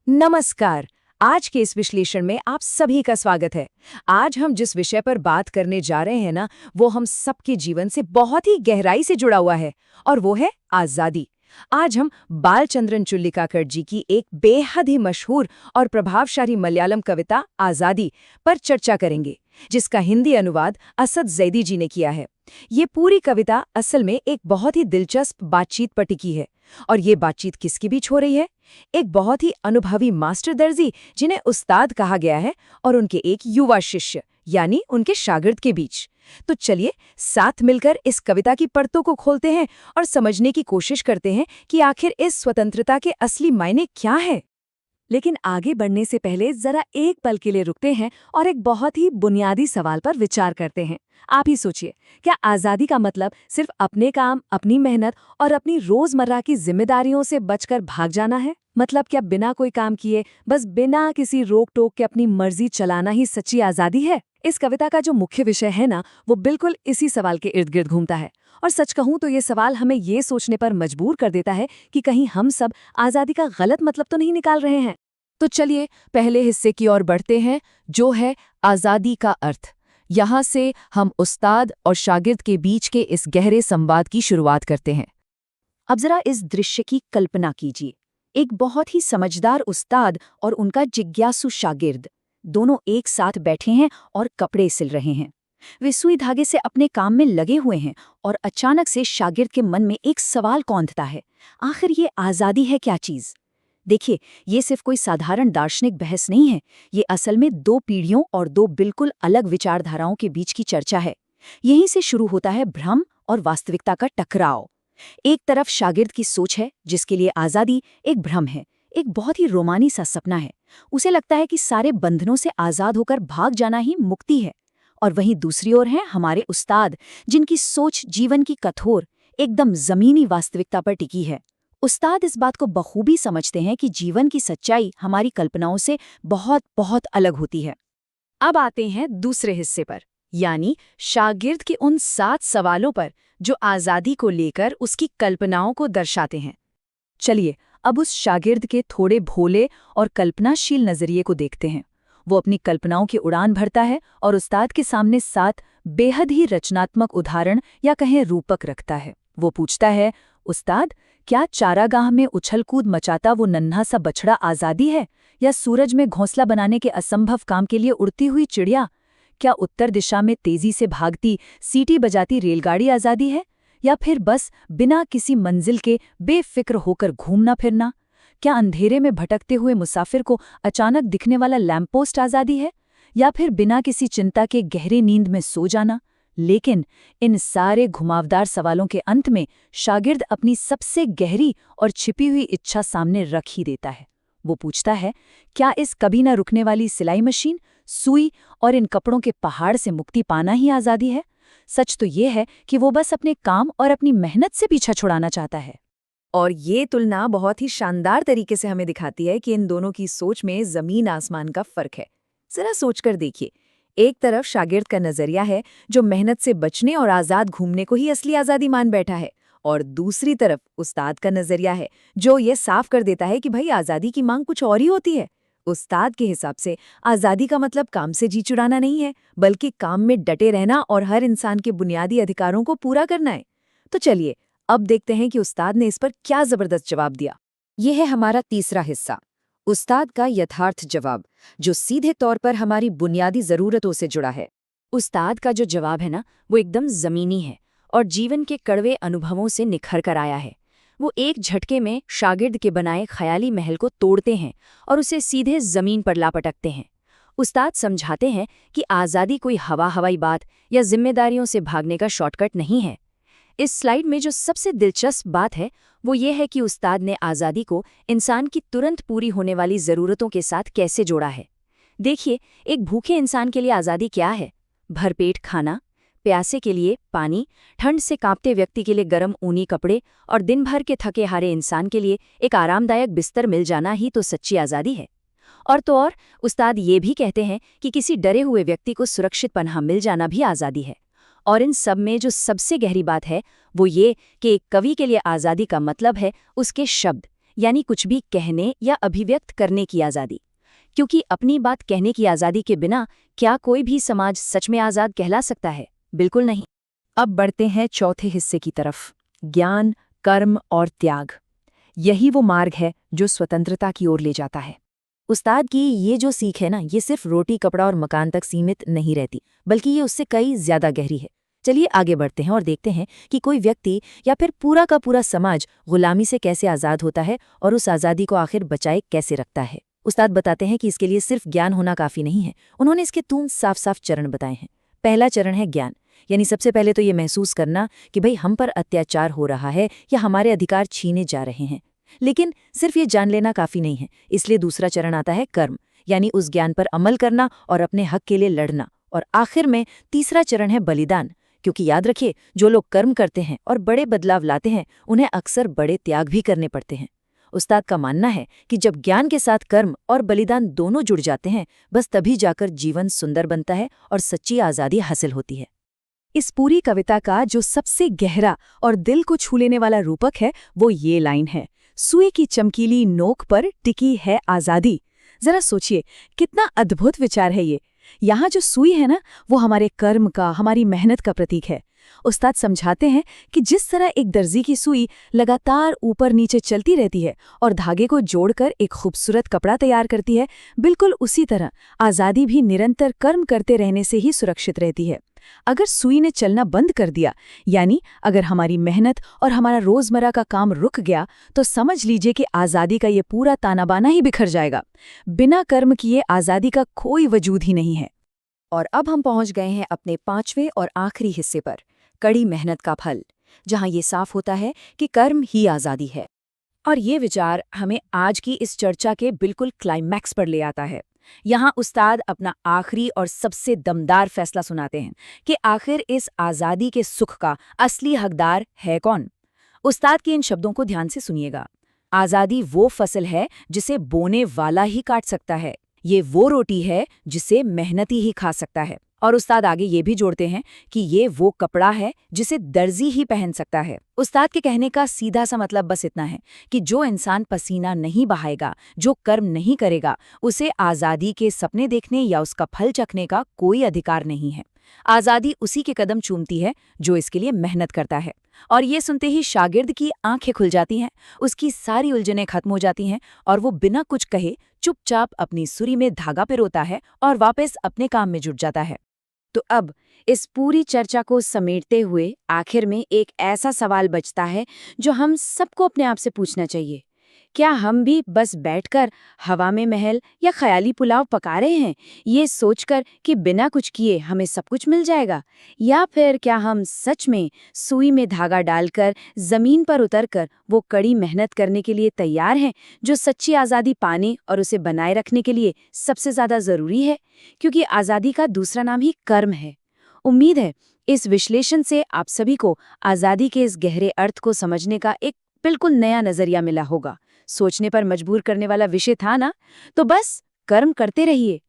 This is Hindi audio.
नमस्कार। आज के इस विश्लेषण में आप सभी का स्वागत है। आज हम जिस विषय पर बात करने जा रहे हैं ना, वो हम सबके जीवन से बहुत ही गहराई से जुड़ा हुआ है और वो है आज़ादी। आज हम बालचंद्रन चुल्लिकाकर जी की एक बेहद ही मशहूर और प्रभावशाली मलयालम कविता आज़ादी पर चर्चा करेंगे, जिसका हिंदी अनुवाद असद ज़ैदी जी ने किया है। ये पूरी कविता असल में एक बहुत ही दिलचस्प बातचीत पर टिकी है। और ये बातचीत किसके बीच हो रही है? एक बहुत ही अनुभवी मास्टर दर्जी, जिन्हें उस्ताद कहा गया है, और उनके एक युवा शिष्य यानी उनके शागिर्द के बीच। तो चलिए साथ मिलकर इस कविता की परतों को खोलते हैं और समझने की कोशिश करते हैं कि आखिर इस स्वतंत्रता के असली मायने क्या है। लेकिन आगे बढ़ने से पहले जरा एक पल के लिए रुकते हैं और एक बहुत ही बुनियादी सवाल पर विचार करते हैं। आप ही सोचिए, क्या आज़ादी का मतलब सिर्फ अपने काम, अपनी मेहनत और अपनी रोजमर्रा की जिम्मेदारियों से बचकर भाग जाना है? मतलब क्या बिना कोई काम किए, बस बिना किसी रोक टोक के अपनी मर्जी चलाना ही सच्ची आज़ादी है? इस कविता का जो मुख्य विषय है ना, वो बिल्कुल इसी सवाल के इर्द गिर्द घूमता है। और सच कहूं तो ये सवाल हमें ये सोचने पर मजबूर कर देता है कि कहीं हम सब आज़ादी का गलत मतलब तो नहीं निकाल रहे हैं। तो चलिए पहले हिस्से की ओर बढ़ते हैं, जो है आज़ादी का अर्थ। यहाँ से हम उस्ताद और शागिर्द के बीच के इस गहरे संवाद की शुरुआत करते हैं। अब जरा इस दृश्य की कल्पना कीजिए। एक बहुत ही समझदार उस्ताद और उनका जिज्ञासु शागिर्द दोनों एक साथ बैठे हैं और कपड़े सिल रहे हैं। वे सुई धागे से अपने काम में लगे हुए हैं और अचानक से शागिर्द के मन में एक सवाल कौंधता है, आखिर ये आज़ादी है क्या चीज़? देखिए, ये सिर्फ कोई साधारण दार्शनिक बहस नहीं है। ये असल में दो पीढ़ियों और दो बिल्कुल अलग विचारधाराओं के बीच की चर्चा है। यहीं से शुरू होता है भ्रम और वास्तविकता का टकराव। एक तरफ शागिर्द की सोच है, जिसके लिए आज़ादी एक भ्रम है, एक बहुत ही रोमानी सा सपना है। उसे लगता है कि सारे बंधनों से आज़ाद होकर भाग जाना ही मुक्ति है। और वहीं दूसरी ओर हैं हमारे उस्ताद, जिनकी सोच जीवन की कठोर, एकदम जमीनी वास्तविकता पर टिकी है। उस्ताद इस बात को बखूबी समझते हैं कि जीवन की सच्चाई हमारी कल्पनाओं से बहुत बहुत अलग होती है। अब आते हैं दूसरे हिस्से पर, यानी शागिर्द के उन 7 सवालों पर जो आज़ादी को लेकर उसकी कल्पनाओं को दर्शाते हैं। चलिए अब उस शागिर्द के थोड़े भोले और कल्पनाशील नजरिए को देखते हैं। वो अपनी कल्पनाओं की उड़ान भरता है और उस्ताद के सामने 7 बेहद ही रचनात्मक उदाहरण या कहें रूपक रखता है। वो पूछता है, उस्ताद, क्या चारागाह में उछल-कूद मचाता वो नन्हा सा बछड़ा आज़ादी है, या सूरज में घोंसला बनाने के असंभव काम के लिए उड़ती हुई चिड़िया? क्या उत्तर दिशा में तेजी से भागती, सीटी बजाती रेलगाड़ी आज़ादी है, या फिर बस बिना किसी मंजिल के बेफिक्र होकर घूमना फिरना? क्या अंधेरे में भटकते हुए मुसाफिर को अचानक दिखने वाला लैंपपोस्ट आज़ादी है, या फिर बिना किसी चिंता के गहरी नींद में सो जाना? लेकिन इन सारे घुमावदार सवालों के अंत में शागिर्द अपनी सबसे गहरी और छिपी हुई इच्छा सामने रख ही देता है। वो पूछता है, क्या इस कभी न रुकने वाली सिलाई मशीन, सुई और इन कपड़ों के पहाड़ से मुक्ति पाना ही आज़ादी है? सच तो ये है कि वो बस अपने काम और अपनी मेहनत से पीछा छुड़ाना चाहता है। और ये तुलना बहुत ही शानदार तरीके से हमें दिखाती है कि इन दोनों की सोच में जमीन आसमान का फर्क है। जरा सोचकर देखिए, एक तरफ शागिर्द का नजरिया है, जो मेहनत से बचने और आज़ाद घूमने को ही असली आज़ादी मान बैठा है, और दूसरी तरफ उस्ताद का नजरिया है, जो ये साफ कर देता है कि भाई आज़ादी की मांग कुछ और ही होती है। उस्ताद के हिसाब से आज़ादी का मतलब काम से जी चुराना नहीं है, बल्कि काम में डटे रहना और हर इंसान के बुनियादी अधिकारों को पूरा करना है। तो चलिए अब देखते हैं कि उस्ताद ने इस पर क्या जबरदस्त जवाब दिया। यह है हमारा तीसरा हिस्सा, उस्ताद का यथार्थ जवाब, जो सीधे तौर पर हमारी बुनियादी ज़रूरतों से जुड़ा है। उस्ताद का जो जवाब है ना, वो एकदम ज़मीनी है और जीवन के कड़वे अनुभवों से निखर कर आया है। वो एक झटके में शागिर्द के बनाए ख्याली महल को तोड़ते हैं और उसे सीधे ज़मीन पर ला पटकते हैं। उस्ताद समझाते हैं कि आज़ादी कोई हवाई बात या जिम्मेदारियों से भागने का शॉर्टकट नहीं है। इस स्लाइड में जो सबसे दिलचस्प बात है, वो ये है कि उस्ताद ने आज़ादी को इंसान की तुरंत पूरी होने वाली ज़रूरतों के साथ कैसे जोड़ा है। देखिए, एक भूखे इंसान के लिए आज़ादी क्या है? भरपेट खाना, प्यासे के लिए पानी, ठंड से कांपते व्यक्ति के लिए गर्म ऊनी कपड़े और दिन भर के थके हारे इंसान के लिए एक आरामदायक बिस्तर मिल जाना ही तो सच्ची आज़ादी है। और तो और उस्ताद ये भी कहते हैं कि किसी डरे हुए व्यक्ति को सुरक्षित पनाह मिल जाना भी आज़ादी है। और इन सब में जो सबसे गहरी बात है, वो ये कि एक कवि के लिए आज़ादी का मतलब है उसके शब्द, यानी कुछ भी कहने या अभिव्यक्त करने की आज़ादी। क्योंकि अपनी बात कहने की आज़ादी के बिना क्या कोई भी समाज सच में आज़ाद कहला सकता है? बिल्कुल नहीं। अब बढ़ते हैं चौथे हिस्से की तरफ, ज्ञान, कर्म और त्याग। यही वो मार्ग है जो स्वतंत्रता की ओर ले जाता है। उस्ताद की ये जो सीख है ना, ये सिर्फ रोटी कपड़ा और मकान तक सीमित नहीं रहती, बल्कि ये उससे कई ज्यादा गहरी है। चलिए आगे बढ़ते हैं और देखते हैं कि कोई व्यक्ति या फिर पूरा का पूरा समाज गुलामी से कैसे आज़ाद होता है और उस आज़ादी को आखिर बचाए कैसे रखता है। उस्ताद बताते हैं कि इसके लिए सिर्फ ज्ञान होना काफ़ी नहीं है। उन्होंने इसके 3 साफ साफ चरण बताए हैं। पहला चरण है ज्ञान, यानी सबसे पहले तो ये महसूस करना कि भाई हम पर अत्याचार हो रहा है या हमारे अधिकार छीने जा रहे हैं। लेकिन सिर्फ ये जान लेना काफ़ी नहीं है, इसलिए दूसरा चरण आता है कर्म, यानी उस ज्ञान पर अमल करना और अपने हक के लिए लड़ना। और आखिर में तीसरा चरण है बलिदान, क्योंकि याद रखिए, जो लोग कर्म करते हैं और बड़े बदलाव लाते हैं, उन्हें अक्सर बड़े त्याग भी करने पड़ते हैं। उस्ताद का मानना है कि जब ज्ञान के साथ कर्म और बलिदान दोनों जुड़ जाते हैं, बस तभी जाकर जीवन सुंदर बनता है और सच्ची आज़ादी हासिल होती है। इस पूरी कविता का जो सबसे गहरा और दिल को छू लेने वाला रूपक है, वो ये लाइन है, सुई की चमकीली नोक पर टिकी है आज़ादी। जरा सोचिए, कितना अद्भुत विचार है ये। यहाँ जो सुई है ना, वो हमारे कर्म का, हमारी मेहनत का प्रतीक है। उस्ताद समझाते हैं कि जिस तरह एक दर्जी की सुई लगातार ऊपर नीचे चलती रहती है और धागे को जोड़कर एक खूबसूरत कपड़ा तैयार करती है, बिल्कुल उसी तरह आज़ादी भी निरंतर कर्म करते रहने से ही सुरक्षित रहती है। अगर सुई ने चलना बंद कर दिया, यानी अगर हमारी मेहनत और हमारा रोजमर्रा का काम रुक गया, तो समझ लीजिए कि आज़ादी का ये पूरा ताना बाना ही बिखर जाएगा। बिना कर्म किए आज़ादी का कोई वजूद ही नहीं है। और अब हम पहुंच गए हैं अपने 5वें और आखिरी हिस्से पर, कड़ी मेहनत का फल, जहां ये साफ होता है कि कर्म ही आज़ादी है। और ये विचार हमें आज की इस चर्चा के बिल्कुल क्लाइमैक्स पर ले आता है। यहाँ उस्ताद अपना आखिरी और सबसे दमदार फैसला सुनाते हैं कि आखिर इस आज़ादी के सुख का असली हकदार है कौन। उस्ताद के इन शब्दों को ध्यान से सुनिएगा। आज़ादी वो फसल है जिसे बोने वाला ही काट सकता है। ये वो रोटी है जिसे मेहनती ही खा सकता है। और उस्ताद आगे ये भी जोड़ते हैं कि ये वो कपड़ा है जिसे दर्जी ही पहन सकता है। उस्ताद के कहने का सीधा सा मतलब बस इतना है कि जो इंसान पसीना नहीं बहाएगा, जो कर्म नहीं करेगा, उसे आज़ादी के सपने देखने या उसका फल चखने का कोई अधिकार नहीं है। आज़ादी उसी के कदम चूमती है जो इसके लिए मेहनत करता है। और ये सुनते ही शागिर्द की आंखें खुल जाती हैं, उसकी सारी उलझनें खत्म हो जाती हैं और वो बिना कुछ कहे चुपचाप अपनी सुरी में धागा पिरोता है और वापस अपने काम में जुट जाता है। तो अब इस पूरी चर्चा को समेटते हुए आखिर में एक ऐसा सवाल बचता है जो हम सबको अपने आप से पूछना चाहिए। क्या हम भी बस बैठकर हवा में महल या ख्याली पुलाव पका रहे हैं, ये सोचकर कि बिना कुछ किए हमें सब कुछ मिल जाएगा? या फिर क्या हम सच में सुई में धागा डालकर जमीन पर उतरकर वो कड़ी मेहनत करने के लिए तैयार हैं जो सच्ची आज़ादी पाने और उसे बनाए रखने के लिए सबसे ज़्यादा ज़रूरी है? क्योंकि आज़ादी का दूसरा नाम ही कर्म है। उम्मीद है इस विश्लेषण से आप सभी को आज़ादी के इस गहरे अर्थ को समझने का एक बिल्कुल नया नजरिया मिला होगा। सोचने पर मजबूर करने वाला विषय था ना? तो बस कर्म करते रहिए,